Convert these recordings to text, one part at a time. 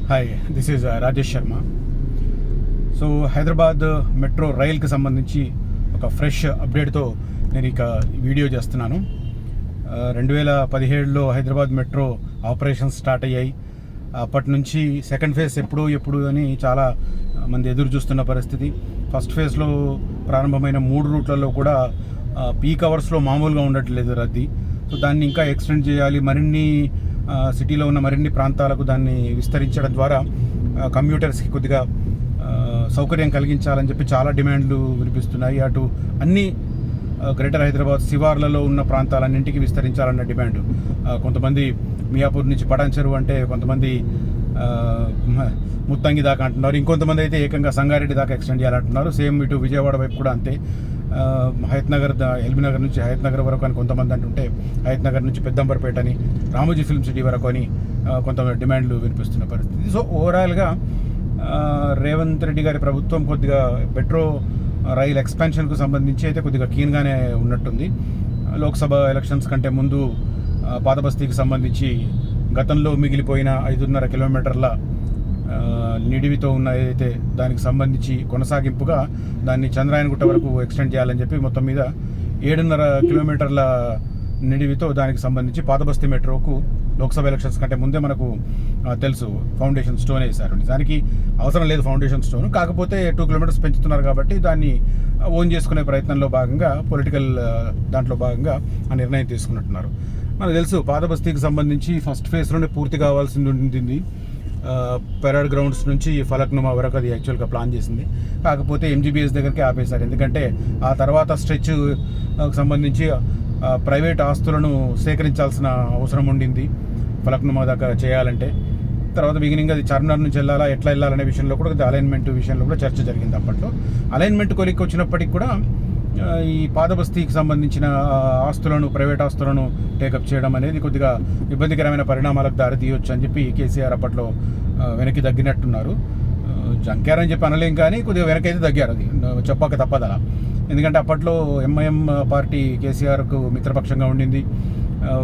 Hi, this is Rajesh Sharma. So Hyderabad metro రైల్కి సంబంధించి ఒక ఫ్రెష్ అప్డేట్తో నేను ఇక వీడియో చేస్తున్నాను. 2017లో హైదరాబాద్ మెట్రో ఆపరేషన్స్ స్టార్ట్ అయ్యాయి. అప్పటి నుంచి సెకండ్ ఫేజ్ ఎప్పుడు అని చాలా మంది ఎదురు చూస్తున్న పరిస్థితి. ఫస్ట్ ఫేజ్లో ప్రారంభమైన 3 రూట్లలో కూడా పీక్ అవర్స్లో మామూలుగా ఉండట్లేదు రద్దీ. సో దాన్ని ఇంకా ఎక్స్టెండ్ చేయాలి, మరిన్ని సిటీలో ఉన్న మరిన్ని ప్రాంతాలకు దాన్ని విస్తరించడం ద్వారా కమ్యూటర్స్కి కొద్దిగా సౌకర్యం కలిగించాలని చెప్పి చాలా డిమాండ్లు వినిపిస్తున్నాయి. అటు అన్ని గ్రేటర్ హైదరాబాద్ శివార్లలో ఉన్న ప్రాంతాలన్నింటికి విస్తరించాలన్న డిమాండ్. కొంతమంది మియాపూర్ నుంచి పటాన్ చెరువు అంటే, కొంతమంది ముత్తంగి దాకా అంటున్నారు, ఇంకొంతమంది అయితే ఏకంగా సంగారెడ్డి దాకా ఎక్స్టెండ్ చేయాలంటున్నారు. సేమ్ ఇటు విజయవాడ వైపు కూడా అంతే. హయత్ నగర్, ఎల్బీ నగర్ నుంచి హయత్ నగర్ వరకు అని కొంతమంది అంటుంటే, హయత్ నగర్ నుంచి పెద్దంబర్పేట అని, రామోజీ ఫిల్మ్ సిటీ వరకు అని కొంతమంది డిమాండ్లు వినిపిస్తున్న పరిస్థితి. సో ఓవరాల్గా రేవంత్ రెడ్డి గారి ప్రభుత్వం కొద్దిగా మెట్రో రైల్ ఎక్స్పాన్షన్కు సంబంధించి అయితే కొద్దిగా కీన్గానే ఉన్నట్టుంది. లోక్సభ ఎలక్షన్స్ కంటే ముందు పాతబస్తీకి సంబంధించి గతంలో మిగిలిపోయిన 5.5 కిలోమీటర్ల నిడివితో ఉన్న ఏదైతే దానికి సంబంధించి కొనసాగింపుగా దాన్ని చంద్రాయనగుట్ట వరకు ఎక్స్టెండ్ చేయాలని చెప్పి మొత్తం మీద 7.5 కిలోమీటర్ల నిడివితో దానికి సంబంధించి పాతబస్తీ మెట్రోకు లోక్సభ ఎలక్షన్స్ కంటే ముందే మనకు తెలుసు ఫౌండేషన్ స్టోన్ వేశారు. దానికి అవసరం లేదు ఫౌండేషన్ స్టోన్, కాకపోతే 2 కిలోమీటర్స్ పెంచుతున్నారు కాబట్టి దాన్ని ఓన్ చేసుకునే ప్రయత్నంలో భాగంగా, పొలిటికల్ దాంట్లో భాగంగా ఆ నిర్ణయం తీసుకున్నట్టున్నారు. మనకు తెలుసు పాతబస్తీకి సంబంధించి ఫస్ట్ ఫేజ్లోనే పూర్తి కావాల్సింది ఉంటుంది. పెరాడ్ గ్రౌండ్స్ నుంచి ఫలక్నుమా వరకు అది యాక్చువల్గా ప్లాన్ చేసింది. కాకపోతే ఎంజీబీఎస్ దగ్గరికి ఆపేశారు. ఎందుకంటే ఆ తర్వాత స్ట్రెచ్ సంబంధించి ప్రైవేట్ ఆస్తులను సేకరించాల్సిన అవసరం ఉండింది ఫలక్నుమా దాకా చేయాలంటే. తర్వాత బిగినింగ్ అది చార్మినార్ నుంచి వెళ్ళాలా, ఎట్లా వెళ్ళాలనే విషయంలో కూడా అలైన్మెంట్ విషయంలో కూడా చర్చ జరిగింది. అప్పట్లో అలైన్మెంట్ కొలిక్కి వచ్చినప్పటికి కూడా ఈ పాతబస్తీకి సంబంధించిన ఆస్తులను, ప్రైవేట్ ఆస్తులను టేకప్ చేయడం అనేది కొద్దిగా ఇబ్బందికరమైన పరిణామాలకు దారి తీయొచ్చు అని చెప్పి కేసీఆర్ అప్పట్లో వెనక్కి తగ్గినట్టున్నారు. జంకారని చెప్పి అనలేం, కానీ కొద్దిగా వెనకైతే తగ్గారు. అది చెప్పక తప్పదు అలా. ఎందుకంటే అప్పట్లో ఎంఐఎం పార్టీ కేసీఆర్కు మిత్రపక్షంగా ఉండింది.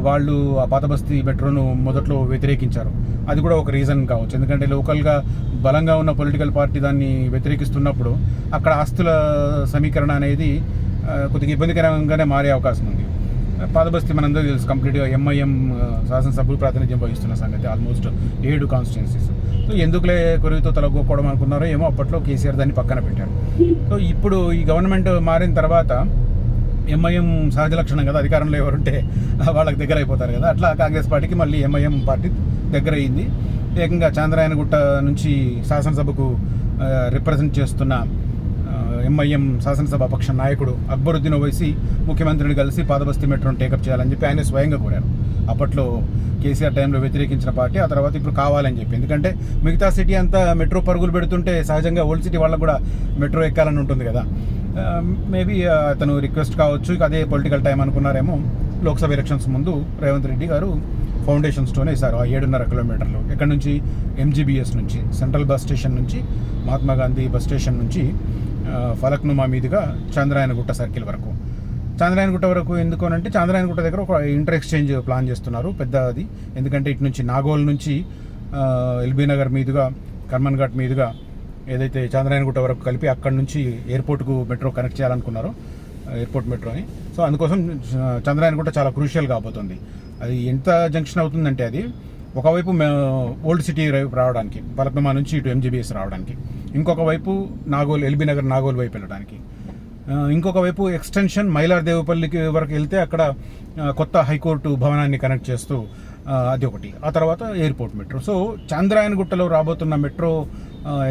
వాళ్ళు ఆ పాతబస్తీ మెట్రోను మొదట్లో వ్యతిరేకించారు. అది కూడా ఒక రీజన్ కావచ్చు. ఎందుకంటే లోకల్గా బలంగా ఉన్న పొలిటికల్ పార్టీ దాన్ని వ్యతిరేకిస్తున్నప్పుడు అక్కడ ఆస్తుల సమీకరణ అనేది కొద్దిగా ఇబ్బందికరంగానే మారే అవకాశం ఉంది. పాతబస్తీ మనందరూ తెలుసు, కంప్లీట్గా ఎంఐఎం శాసనసభ్యులు ప్రాతినిధ్యం వహిస్తున్న సంగతి, ఆల్మోస్ట్ 7 కాన్స్టిట్యున్సీస్. సో ఎందుకులే కొరివితో తలగొక్కోవడం అనుకున్నారో ఏమో, అప్పట్లో కేసీఆర్ దాన్ని పక్కన పెట్టారు. సో ఇప్పుడు ఈ గవర్నమెంట్ మారిన తర్వాత ఎంఐఎం సహజ లక్షణం కదా, అధికారంలో ఎవరుంటే వాళ్ళకి దగ్గర అయిపోతారు కదా, అట్లా కాంగ్రెస్ పార్టీకి మళ్ళీ ఎంఐఎం పార్టీ దగ్గర అయింది. ఏకంగా చాంద్రాయనగుట్ట నుంచి శాసనసభకు రిప్రజెంట్ చేస్తున్న ఎంఐఎం శాసనసభ పక్ష నాయకుడు అక్బరుద్దీన్ ఓవైసీ ముఖ్యమంత్రిని కలిసి పాతబస్తీ మెట్రోను టేకప్ చేయాలని చెప్పి ఆయన స్వయంగా కోరారు. అప్పట్లో కేసీఆర్ టైంలో వ్యతిరేకించిన పార్టీ, ఆ తర్వాత ఇప్పుడు కావాలని చెప్పి. ఎందుకంటే మిగతా సిటీ అంతా మెట్రో పరుగులు పెడుతుంటే సహజంగా ఓల్డ్ సిటీ వాళ్ళకు కూడా మెట్రో ఎక్కాలని ఉంటుంది కదా. మేబీ అతను రిక్వెస్ట్ కావచ్చు, ఇక అదే పొలిటికల్ టైం అనుకున్నారేమో. లోక్సభ ఎలక్షన్స్ ముందు రేవంత్ రెడ్డి గారు ఫౌండేషన్ స్టోన్ వేశారు ఆ 7.5 కిలోమీటర్లు. ఎక్కడి నుంచి? ఎంజీబీఎస్ నుంచి, సెంట్రల్ బస్ స్టేషన్ నుంచి, మహాత్మా గాంధీ బస్ స్టేషన్ నుంచి ఫలక్నుమా మీదుగా చంద్రాయనగుట్ట సర్కిల్ వరకు. చంద్రాయనగుట్ట వరకు ఎందుకు అంటే, చంద్రాయనగుట్ట దగ్గర ఒక ఇంటర్ ఎక్స్చేంజ్ ప్లాన్ చేస్తున్నారు పెద్దది. ఎందుకంటే ఇటు నుంచి నాగోల్ నుంచి ఎల్బీ నగర్ మీదుగా, కర్మన్ ఘాట్ మీదుగా ఏదైతే చంద్రాయనగుట్ట వరకు కలిపి అక్కడి నుంచి ఎయిర్పోర్ట్కు మెట్రో కనెక్ట్ చేయాలనుకున్నారో, ఎయిర్పోర్ట్ మెట్రోని. సో అందుకోసం చంద్రాయనగుట్ట చాలా క్రూషియల్ కాబోతుంది. అది ఎంత జంక్షన్ అవుతుందంటే, అది ఒకవైపు ఓల్డ్ సిటీ రావడానికి, ఫలక్నుమా నుంచి ఇటు ఎంజీబీఎస్ రావడానికి, ఇంకొక వైపు నాగోల్, ఎల్బీ నగర్ నాగోల్ వైపు వెళ్ళడానికి, ఇంకొక వైపు ఎక్స్టెన్షన్ మైలార్దేవుపల్లికి వరకు వెళ్తే అక్కడ కొత్త హైకోర్టు భవనాన్ని కనెక్ట్ చేస్తూ అది ఒకటి. ఆ తర్వాత ఎయిర్పోర్ట్ మెట్రో. సో చంద్రాయనగుట్టలో రాబోతున్న మెట్రో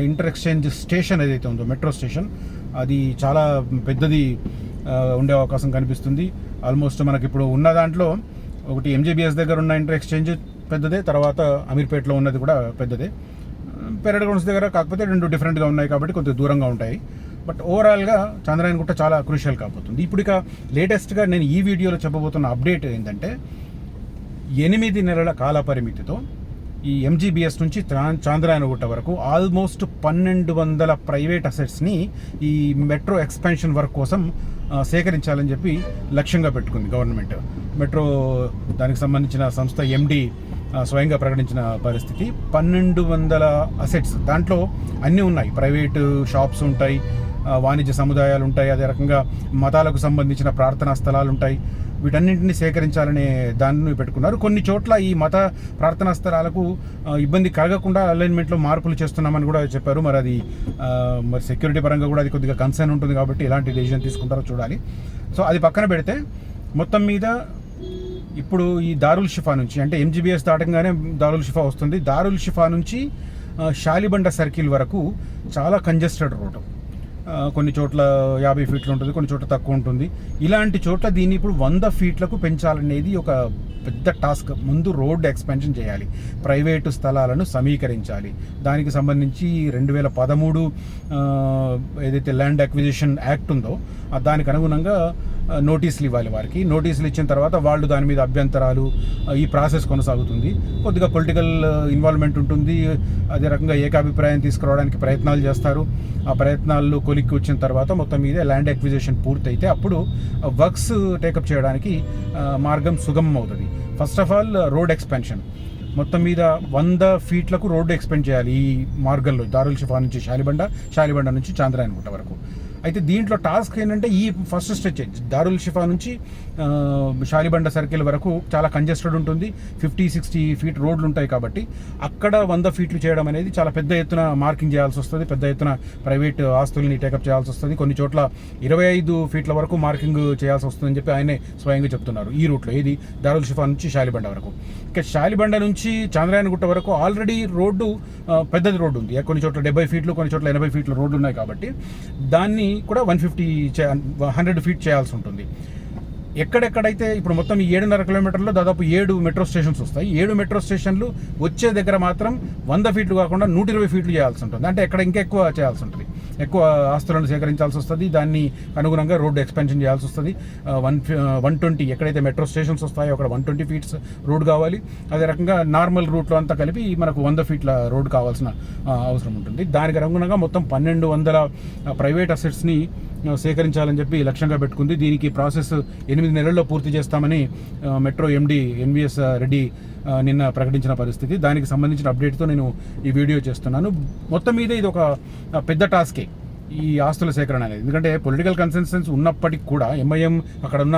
ఇంటర్ ఎక్స్చేంజ్ స్టేషన్ ఏదైతే ఉందో, మెట్రో స్టేషన్, అది చాలా పెద్దది ఉండే అవకాశం కనిపిస్తుంది. ఆల్మోస్ట్ మనకి ఇప్పుడు ఉన్న దాంట్లో ఒకటి ఎంజీబీఎస్ దగ్గర ఉన్న ఇంటర్ ఎక్స్చేంజ్ పెద్దదే, తర్వాత అమీర్పేటలో ఉన్నది కూడా పెద్దదే. పెరడ్ గ్రౌండ్స్ దగ్గర కాకపోతే 2 డిఫరెంట్గా ఉన్నాయి కాబట్టి కొద్దిగా దూరంగా ఉంటాయి. బట్ ఓవరాల్గా చంద్రాయనగుట్ట చాలా క్రూషియల్ కాబోతుంది. ఇప్పుడు ఇక లేటెస్ట్గా నేను ఈ వీడియోలో చెప్పబోతున్న అప్డేట్ ఏంటంటే, 8 నెలల కాల పరిమితితో ఈ ఎంజీబీఎస్ నుంచి చాంద్రాయనగుట్ట వరకు ఆల్మోస్ట్ 1200 ప్రైవేట్ అసెట్స్ని ఈ మెట్రో ఎక్స్పాన్షన్ వర్క్ కోసం సేకరించాలని చెప్పి లక్ష్యంగా పెట్టుకుంది గవర్నమెంట్. మెట్రో దానికి సంబంధించిన సంస్థ ఎండి స్వయంగా ప్రకటించిన పరిస్థితి. 1200 అసెట్స్, దాంట్లో అన్నీ ఉన్నాయి. ప్రైవేటు షాప్స్ ఉంటాయి, వాణిజ్య సముదాయాలు ఉంటాయి, అదే రకంగా మతాలకు సంబంధించిన ప్రార్థనా స్థలాలు ఉంటాయి. వీటన్నింటినీ సేకరించాలనే దాన్ని పెట్టుకున్నారు. కొన్ని చోట్ల ఈ మత ప్రార్థనా స్థలాలకు ఇబ్బంది కలగకుండా అలైన్మెంట్లో మార్పులు చేస్తున్నామని కూడా చెప్పారు. మరి అది మరి సెక్యూరిటీ పరంగా కూడా అది కొద్దిగా కన్సర్న్ ఉంటుంది కాబట్టి ఎలాంటి డెసిషన్ తీసుకుంటారో చూడాలి. సో అది పక్కన పెడితే మొత్తం మీద ఇప్పుడు ఈ దారుల్ షిఫా నుంచి, అంటే ఎంజీబీఎస్ దాటంగానే దారుల్ షిఫా వస్తుంది. దారుల్ షిఫా నుంచి షాలిబండ సర్కిల్ వరకు చాలా కంజెస్టెడ్ రోడ్డు. కొన్ని చోట్ల 50 ఫీట్లు ఉంటుంది, కొన్ని చోట్ల తక్కువ ఉంటుంది. ఇలాంటి చోట్ల దీన్ని ఇప్పుడు 100 ఫీట్లకు పెంచాలనేది ఒక పెద్ద టాస్క్. ముందు రోడ్ ఎక్స్పెన్షన్ చేయాలి, ప్రైవేటు స్థలాలను సమీకరించాలి. దానికి సంబంధించి 2013 ఏదైతే ల్యాండ్ అక్విజిషన్ యాక్ట్ ఉందో దానికి అనుగుణంగా నోటీసులు ఇవ్వాలి వారికి. నోటీసులు ఇచ్చిన తర్వాత వాళ్ళు దాని మీద అభ్యంతరాలు, ఈ ప్రాసెస్ కొనసాగుతుంది. కొద్దిగా పొలిటికల్ ఇన్వాల్వ్మెంట్ ఉంటుంది. అదే రకంగా ఏకాభిప్రాయం తీసుకురావడానికి ప్రయత్నాలు చేస్తారు. ఆ ప్రయత్నాలు కొలిక్కి వచ్చిన తర్వాత మొత్తం మీద ల్యాండ్ అక్విజిషన్ పూర్తయితే అప్పుడు వర్క్స్ టేకప్ చేయడానికి మార్గం సుగమం అవుతుంది. First of all road expansion, మొత్తం మీద 100 ఫీట్లకు రోడ్డు ఎక్స్పెండ్ చేయాలి ఈ మార్గంలో, దారుల్ షిఫా నుంచి షాలిబండ నుంచి చాంద్రాయణగుట్ట వరకు. అయితే దీంట్లో టాస్క్ ఏంటంటే ఈ ఫస్ట్ స్ట్రెచ్ దారుల్ షిఫా నుంచి షాలిబండ సర్కిల్ వరకు చాలా కంజెస్టెడ్ ఉంటుంది. 50-60 ఫీట్ రోడ్లు ఉంటాయి కాబట్టి అక్కడ 100 ఫీట్లు చేయడం అనేది చాలా పెద్ద ఎత్తున మార్కింగ్ చేయాల్సి వస్తుంది. పెద్ద ఎత్తున ప్రైవేట్ ఆస్తుల్ని టేకప్ చేయాల్సి వస్తుంది. కొన్ని చోట్ల 25 ఫీట్ల వరకు మార్కింగ్ చేయాల్సి వస్తుందని చెప్పి ఆయనే స్వయంగా చెప్తున్నారు ఈ రూట్లో, ఇది దారుల్ షిఫా నుంచి షాలిబండ వరకు. ఇక షాలిబండ నుంచి చాంద్రాయణగుట్ట వరకు ఆల్రెడీ రోడ్డు పెద్దది రోడ్డు ఉంది. కొన్ని చోట్ల 70 ఫీట్లు, కొన్ని చోట్ల 80 ఫీట్ల రోడ్లు ఉన్నాయి కాబట్టి దాన్ని కూడా 100 ఫీట్ చేయాల్సి ఉంటుంది. ఎక్కడెక్కడైతే ఇప్పుడు మొత్తం ఈ 7.5 కిలోమీటర్లో దాదాపు 7 మెట్రో స్టేషన్స్ వస్తాయి. 7 మెట్రో స్టేషన్లు వచ్చే దగ్గర మాత్రం 100 ఫీట్లు కాకుండా 120 ఫీట్లు చేయాల్సి ఉంటుంది. అంటే ఎక్కడ ఇంకా ఎక్కువ చేయాల్సి ఉంటుంది, ఎక్కువ ఆస్తులను సేకరించాల్సి వస్తుంది. దాన్ని అనుగుణంగా రోడ్డు ఎక్స్పెన్షన్ చేయాల్సి వస్తుంది. 120 ఎక్కడైతే మెట్రో స్టేషన్స్ వస్తాయో అక్కడ 120 ఫీట్స్ రోడ్ కావాలి. అదే రకంగా నార్మల్ రూట్లో అంతా కలిపి మనకు 100 ఫీట్ల రోడ్ కావాల్సిన అవసరం ఉంటుంది. దానికి అనుగుణంగా మొత్తం 1200 ప్రైవేట్ అసెట్స్ని సేకరించాలని చెప్పి లక్ష్యంగా పెట్టుకుంది. దీనికి ప్రాసెస్ 8 నెలల్లో పూర్తి చేస్తామని మెట్రో ఎండి ఎన్విఎస్ రెడ్డి నిన్న ప్రకటించిన పరిస్థితి. దానికి సంబంధించిన అప్డేట్తో నేను ఈ వీడియో చేస్తున్నాను. మొత్తం మీద ఇది ఒక పెద్ద టాస్కే ఈ ఆస్తుల సేకరణ అనేది. ఎందుకంటే పొలిటికల్ కన్సెన్సెన్స్ ఉన్నప్పటికి కూడా ఎంఐఎం, అక్కడ ఉన్న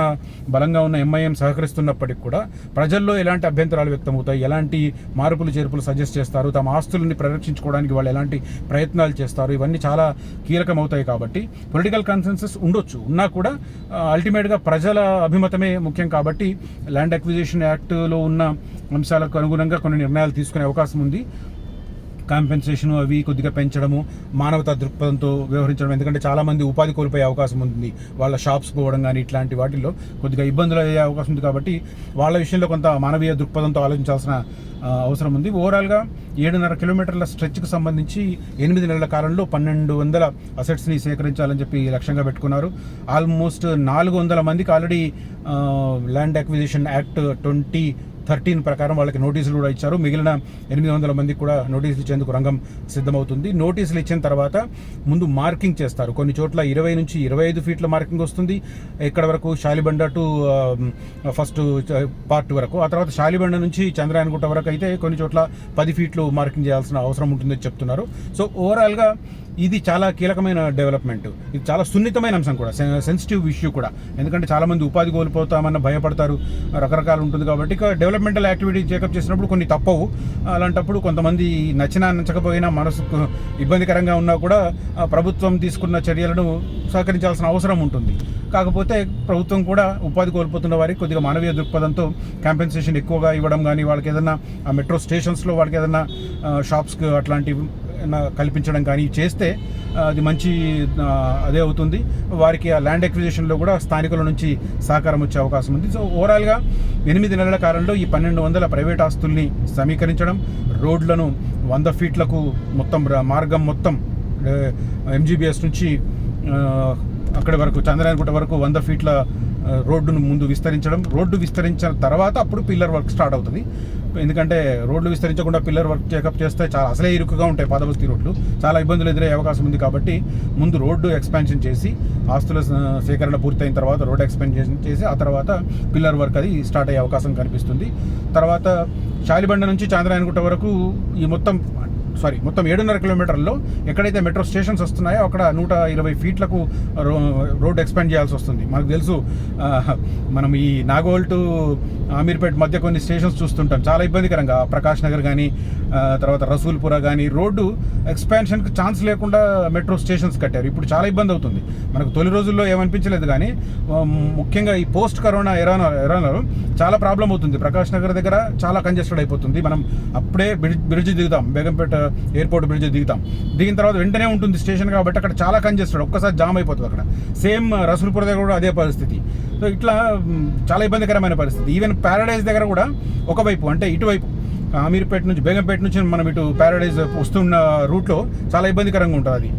బలంగా ఉన్న ఎంఐఎం సహకరిస్తున్నప్పటికి కూడా ప్రజల్లో ఎలాంటి అభ్యంతరాలు వ్యక్తమవుతాయి, ఎలాంటి మార్పులు చేర్పులు సజెస్ట్ చేస్తారు, తమ ఆస్తులని పరిరక్షించుకోవడానికి వాళ్ళు ఎలాంటి ప్రయత్నాలు చేస్తారు, ఇవన్నీ చాలా కీలకమవుతాయి. కాబట్టి పొలిటికల్ కన్సెన్సెస్ ఉండొచ్చు, ఉన్నా కూడా అల్టిమేట్గా ప్రజల అభిమతమే ముఖ్యం. కాబట్టి ల్యాండ్ అక్విజిషన్ యాక్ట్లో ఉన్న అంశాలకు అనుగుణంగా కొన్ని నిర్ణయాలు తీసుకునే అవకాశం ఉంది. కాంపెన్సేషన్ అవి కొద్దిగా పెంచడము, మానవతా దృక్పథంతో వ్యవహరించడం. ఎందుకంటే చాలామంది ఉపాధి కోల్పోయే అవకాశం ఉంది, వాళ్ళ షాప్స్ పోవడం కానీ ఇట్లాంటి వాటిల్లో కొద్దిగా ఇబ్బందులు అయ్యే అవకాశం ఉంది. కాబట్టి వాళ్ళ విషయంలో కొంత మానవీయ దృక్పథంతో ఆలోచించాల్సిన అవసరం ఉంది. ఓవరాల్గా 7.5 కిలోమీటర్ల స్ట్రెచ్కి సంబంధించి 8 నెలల కాలంలో 1200 అసెట్స్ని సేకరించాలని చెప్పి లక్ష్యంగా పెట్టుకున్నారు. ఆల్మోస్ట్ 400 మందికి ఆల్రెడీ ల్యాండ్ అక్విజిషన్ యాక్ట్ 2013 ప్రకారం వాళ్ళకి నోటీసులు కూడా ఇచ్చారు. మిగిలిన 800 మందికి కూడా నోటీసులు ఇచ్చేందుకు రంగం సిద్ధమవుతుంది. నోటీసులు ఇచ్చిన తర్వాత ముందు మార్కింగ్ చేస్తారు. కొన్ని చోట్ల 20 నుంచి 25 ఫీట్ల మార్కింగ్ వస్తుంది. ఇక్కడ వరకు షాలిబండ టు ఫస్ట్ పార్ట్ వరకు. ఆ తర్వాత షాలిబండ నుంచి చంద్రాయణగుట్ట వరకు అయితే కొన్ని చోట్ల 10 ఫీట్లు మార్కింగ్ చేయాల్సిన అవసరం ఉంటుందని చెప్తున్నారు. సో ఓవరాల్గా ఇది చాలా కీలకమైన డెవలప్మెంట్. ఇది చాలా సున్నితమైన అంశం కూడా, సెన్సిటివ్ ఇష్యూ కూడా. ఎందుకంటే చాలామంది ఉపాధి కోల్పోతామన్న భయపడతారు, రకరకాలు ఉంటుంది. కాబట్టి ఇక డెవలప్మెంటల్ యాక్టివిటీ చేకప్ చేసినప్పుడు కొన్ని తప్పవు. అలాంటప్పుడు కొంతమంది నచ్చకపోయినా, మనసుకు ఇబ్బందికరంగా ఉన్నా కూడా ప్రభుత్వం తీసుకున్న చర్యలను సహకరించాల్సిన అవసరం ఉంటుంది. కాకపోతే ప్రభుత్వం కూడా ఉపాధి కోల్పోతున్న వారికి కొద్దిగా మానవీయ దృక్పథంతో కాంపెన్సేషన్ ఎక్కువగా ఇవ్వడం కానీ, వాళ్ళకి ఏదైనా మెట్రో స్టేషన్స్లో వాళ్ళకి ఏదైనా షాప్స్కి అట్లాంటివి కల్పించడం కానీ చేస్తే అది మంచి అదే అవుతుంది. వారికి ఆ ల్యాండ్ ఎక్విజిషన్లో కూడా స్థానికుల నుంచి సహకారం వచ్చే అవకాశం ఉంది. సో ఓవరాల్గా 8 నెలల కాలంలో ఈ 1200 ప్రైవేట్ ఆస్తుల్ని సమీకరించడం, రోడ్లను 100 ఫీట్లకు మొత్తం మార్గం మొత్తం ఎంజీబీఎస్ నుంచి అక్కడి వరకు చంద్రాయణగుట్ట వరకు 100 ఫీట్ల రోడ్డును ముందు విస్తరించడం, రోడ్డు విస్తరించిన తర్వాత అప్పుడు పిల్లర్ వర్క్ స్టార్ట్ అవుతుంది. ఎందుకంటే రోడ్లు విస్తరించకుండా పిల్లర్ వర్క్ చెకప్ చేస్తే చాలా అసలే ఇరుకుగా ఉంటాయి పాదబస్తీ రోడ్లు, చాలా ఇబ్బందులు ఎదురయ్యే అవకాశం ఉంది. కాబట్టి ముందు రోడ్డు ఎక్స్పాన్షన్ చేసి ఆస్తుల సేకరణ పూర్తయిన తర్వాత రోడ్డు ఎక్స్పాన్షన్ చేసి ఆ తర్వాత పిల్లర్ వర్క్ అది స్టార్ట్ అయ్యే అవకాశం కనిపిస్తుంది. తర్వాత శాలిబండ నుంచి చాంద్రాయణగుట్ట వరకు ఈ మొత్తం 7.5 కిలోమీటర్లలో ఎక్కడైతే మెట్రో స్టేషన్స్ వస్తున్నాయో అక్కడ 120 ఫీట్లకు రోడ్ ఎక్స్పాండ్ చేయాల్సి వస్తుంది. మనకు తెలుసు, మనం ఈ నాగోల్ టు అమీర్పేట్ మధ్య కొన్ని స్టేషన్స్ చూస్తుంటాం, చాలా ఇబ్బందికరంగా. ప్రకాష్ నగర్ కానీ తర్వాత రసూల్పుర కానీ రోడ్డు ఎక్స్పాన్షన్కి ఛాన్స్ లేకుండా మెట్రో స్టేషన్స్ కట్టారు. ఇప్పుడు చాలా ఇబ్బంది అవుతుంది. మనకు తొలి రోజుల్లో ఏమనిపించలేదు, కానీ ముఖ్యంగా ఈ పోస్ట్ కరోనా ఎరాలో చాలా ప్రాబ్లం అవుతుంది. ప్రకాష్ నగర్ దగ్గర చాలా కంజెస్టెడ్ అయిపోతుంది. మనం అప్పుడే బ్రిడ్జ్ దిగుతాం, బేగంపేట ఎయిర్పోర్ట్ బ్రిడ్జ్ దిగిన తర్వాత వెంటనే ఉంటుంది స్టేషన్, కాబట్టి అక్కడ చాలా కంజెస్టెడ్, ఒక్కసారి జామ్ అయిపోతుంది అక్కడ. సేమ్ రసూల్పుర దగ్గర కూడా అదే పరిస్థితి. సో ఇట్లా చాలా ఇబ్బందికరమైన పరిస్థితి. ఈవెన్ ప్యారడైజ్ దగ్గర కూడా ఒకవైపు అంటే ఇటువైపు అమీర్పేట నుంచి బేగంపేట నుంచి మనం ఇటు ప్యారడైజ్ వస్తున్న రూట్లో చాలా ఇబ్బందికరంగా ఉంటుంది అది.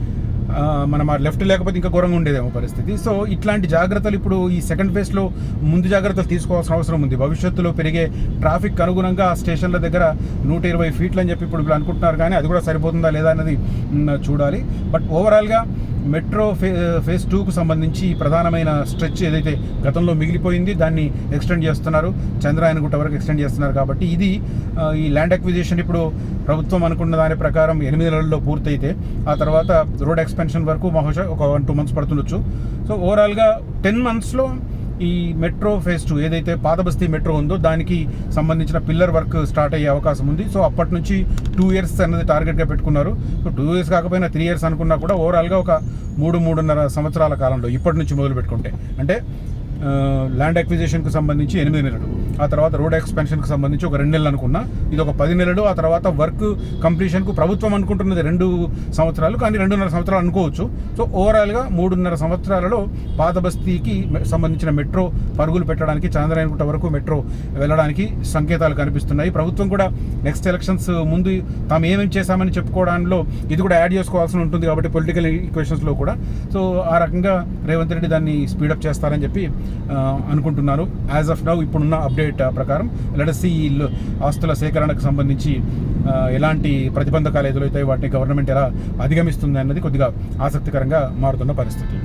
మనం ఆ లెఫ్ట్ లేకపోతే ఇంకా ఘోరంగా ఉండేదేమో పరిస్థితి. సో ఇట్లాంటి జాగ్రత్తలు ఇప్పుడు ఈ సెకండ్ ఫేజ్లో ముందు జాగ్రత్తలు తీసుకోవాల్సిన అవసరం ఉంది. భవిష్యత్తులో పెరిగే ట్రాఫిక్ అనుగుణంగా ఆ స్టేషన్ల దగ్గర 120 ఫీట్లు అని చెప్పి ఇప్పుడు అనుకుంటున్నారు, కానీ అది కూడా సరిపోతుందా లేదా అనేది చూడాలి. బట్ ఓవరాల్గా మెట్రో ఫేజ్ 2కు సంబంధించి ప్రధానమైన స్ట్రెచ్ ఏదైతే గతంలో మిగిలిపోయింది దాన్ని ఎక్స్టెండ్ చేస్తున్నారు, చంద్రాయణగుట్ట వరకు ఎక్స్టెండ్ చేస్తున్నారు. కాబట్టి ఇది ఈ ల్యాండ్ అక్విజిషన్ ఇప్పుడు ప్రభుత్వం అనుకున్న దాని ప్రకారం 8 నెలల్లో పూర్తయితే ఆ తర్వాత రోడ్ ఎక్స్పెన్షన్ వరకు బహుశా ఒక 1-2 మంత్స్ పడుతుండొచ్చు. సో ఓవరాల్గా 10 మంత్స్లో ఈ మెట్రో ఫేజ్ 2 ఏదైతే పాతబస్తీ మెట్రో ఉందో దానికి సంబంధించిన పిల్లర్ వర్క్ స్టార్ట్ అయ్యే అవకాశం ఉంది. సో అప్పటి నుంచి 2 ఇయర్స్ అన్నది టార్గెట్గా పెట్టుకున్నారు. సో 2 ఇయర్స్ కాకపోయినా 3 ఇయర్స్ అనుకున్నా కూడా ఓవరాల్గా ఒక 3-3.5 సంవత్సరాల కాలంలో ఇప్పటి నుంచి మొదలు పెట్టుకుంటే, అంటే ల్యాండ్ అక్విజిషన్కి సంబంధించి 8 నెలలు, ఆ తర్వాత రోడ్ ఎక్స్పెన్షన్కి సంబంధించి ఒక 2 నెలలు అనుకున్నా, ఇది ఒక 10 నెలలు. ఆ తర్వాత వర్క్ కంప్లీషన్కు ప్రభుత్వం అనుకుంటున్నది 2 సంవత్సరాలు, కానీ 2.5 సంవత్సరాలు అనుకోవచ్చు. సో ఓవరాల్గా 3.5 సంవత్సరాలలో పాతబస్తీకి సంబంధించిన మెట్రో పరుగులు పెట్టడానికి, చాంద్రాయణగుట్ట వరకు మెట్రో వెళ్ళడానికి సంకేతాలు కనిపిస్తున్నాయి. ప్రభుత్వం కూడా నెక్స్ట్ ఎలక్షన్స్ ముందు తాము ఏమేమి చేశామని చెప్పుకోవడంలో ఇది కూడా యాడ్ చేసుకోవాల్సి ఉంటుంది, కాబట్టి పొలిటికల్ ఈక్వేషన్స్లో కూడా. సో ఆ రకంగా రేవంత్ రెడ్డి దాన్ని స్పీడప్ చేస్తారని చెప్పి అనుకుంటున్నారు. యాజ్ ఆఫ్ నౌ ఇప్పుడున్న అప్డేట్ ప్రకారం లెట్ us see ఈ ఆస్తుల సేకరణకు సంబంధించి ఎలాంటి ప్రతిబంధకాలు ఎదురవుతాయి, వాటిని గవర్నమెంట్ ఎలా అధిగమిస్తుంది అన్నది కొద్దిగా ఆసక్తికరంగా మారుతున్న పరిస్థితి.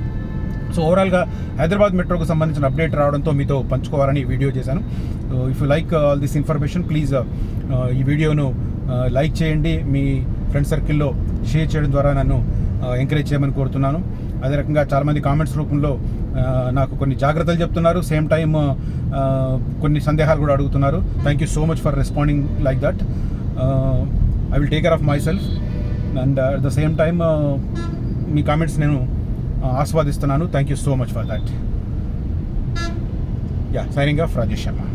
సో ఓవరాల్గా హైదరాబాద్ మెట్రోకు సంబంధించిన అప్డేట్ రావడంతో మీతో పంచుకోవాలని వీడియో చేశాను. If you like all this information please ఈ వీడియోను లైక్ చేయండి, మీ ఫ్రెండ్ సర్కిల్లో షేర్ చేయడం ద్వారా నన్ను ఎంకరేజ్ చేయమని కోరుతున్నాను. అదే రకంగా చాలామంది కామెంట్స్ రూపంలో నాకు కొన్ని జాగ్రత్తలు చెప్తున్నారు, సేమ్ టైమ్ కొన్ని సందేహాలు కూడా అడుగుతున్నారు. Thank you so much for responding like that. I will take care of myself and at the same time మీ కామెంట్స్ నేను ఆస్వాదిస్తున్నాను. Thank you so much for that. Signing off Rajesh Sharma.